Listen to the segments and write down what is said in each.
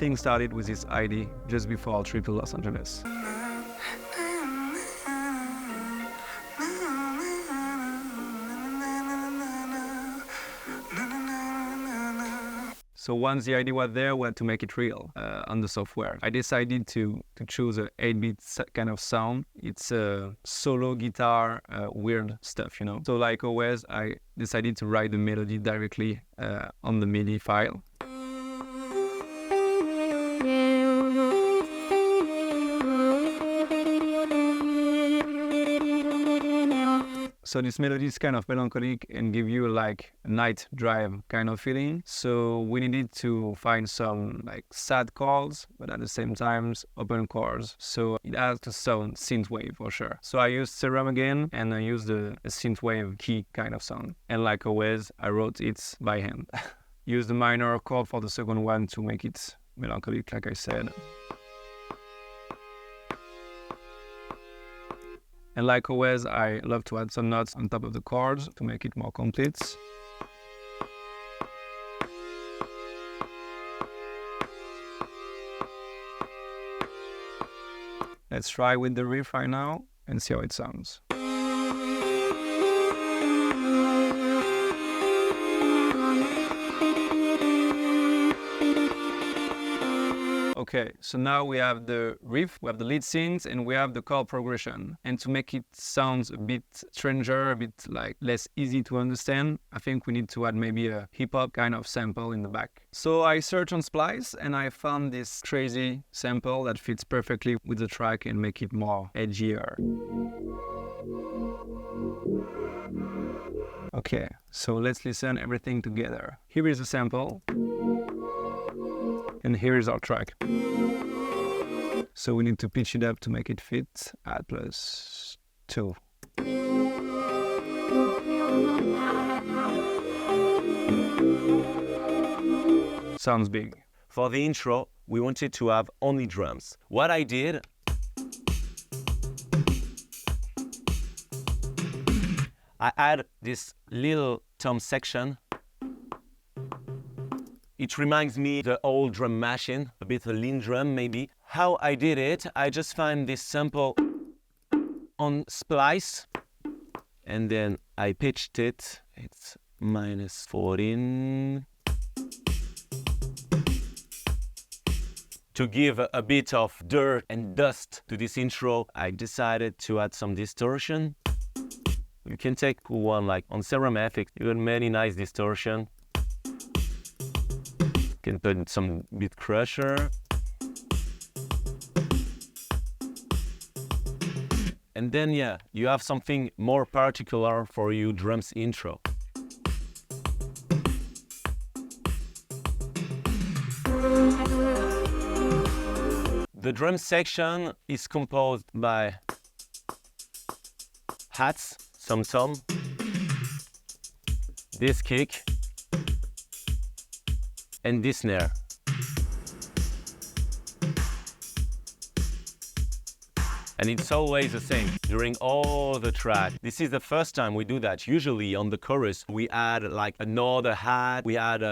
everything started with this idea just before our trip to Los Angeles. So once the idea was there, we had to make it real on the software. I decided to choose a 8-bit kind of sound. It's a solo guitar, weird stuff, you know. So like always, I decided to write the melody directly on the MIDI file. So this melody is kind of melancholic and give you like a night drive kind of feeling. So we needed to find some like sad chords, but at the same time open chords. So it has to sound synthwave for sure. So I used Serum again, and I used a synthwave key kind of sound. And like always, I wrote it by hand. Use the minor chord for the second one to make it melancholic, like I said. And like always, I love to add some notes on top of the chords to make it more complete. Let's try with the riff right now and see how it sounds. Okay, so now we have the riff, we have the lead synth, and we have the chord progression. And to make it sound a bit stranger, a bit like less easy to understand, I think we need to add maybe a hip-hop kind of sample in the back. So I searched on Splice and I found this crazy sample that fits perfectly with the track and make it more edgier. Okay, so let's listen everything together. Here is the sample. And here is our track. So we need to pitch it up to make it fit at +2. Sounds big. For the intro, we wanted to have only drums. What I did, I add this little tom section. It reminds me the old drum machine, a bit of a lean drum maybe. How I did it, I just find this sample on Splice and then I pitched it. It's -14. To give a bit of dirt and dust to this intro, I decided to add some distortion. You can take one like on Serum FX, you got many nice distortion. Can put some bit crusher. And then yeah, you have something more particular for you drums intro. The drum section is composed by hats, some tom, this kick, and this snare. And it's always the same during all the track. This is the first time we do that. Usually on the chorus, we add like another hat, we add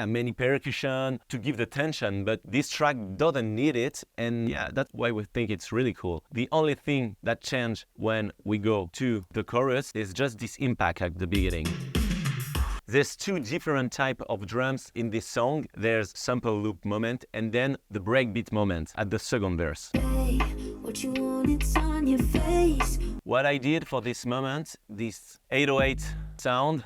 many percussion to give the tension, but this track doesn't need it. And yeah, that's why we think it's really cool. The only thing that changed when we go to the chorus is just this impact at the beginning. There's two different types of drums in this song. There's sample loop moment and then the breakbeat moment at the second verse. Hey, what you want, it's on your face. What I did for this moment, this 808 sound,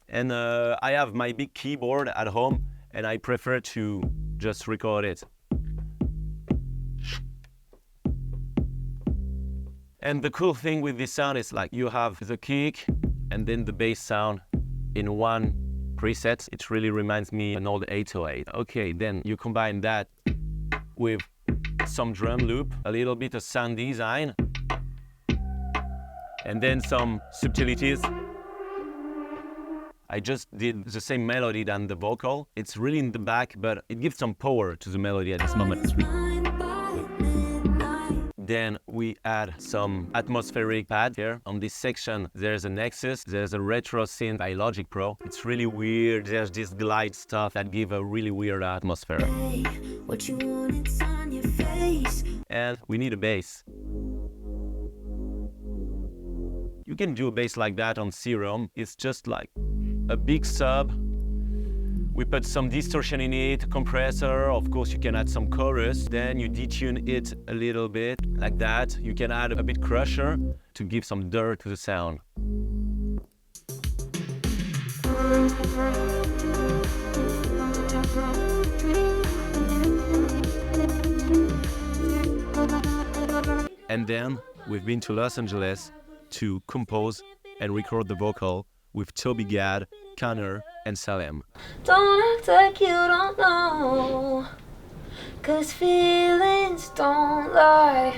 and I have my big keyboard at home and I prefer to just record it. And the cool thing with this sound is like you have the kick and then the bass sound in one preset. It really reminds me of an old 808. Okay, then you combine that with some drum loop, a little bit of sound design, and then some subtleties. I just did the same melody than the vocal. It's really in the back, but it gives some power to the melody at this moment. Then we add some atmospheric pad here. On this section, there's a Nexus, there's a retro synth by Logic Pro. It's really weird. There's this glide stuff that give a really weird atmosphere. Hey, what you want, it's on your face. And we need a bass. You can do a bass like that on Serum. It's just like a big sub. We put some distortion in it, compressor. Of course, you can add some chorus. Then you detune it a little bit like that. You can add a bit crusher to give some dirt to the sound. And then we've been to Los Angeles to compose and record the vocal with Toby Gad, Connor, and Salem. Don't act like you don't know, 'cause feelings don't lie.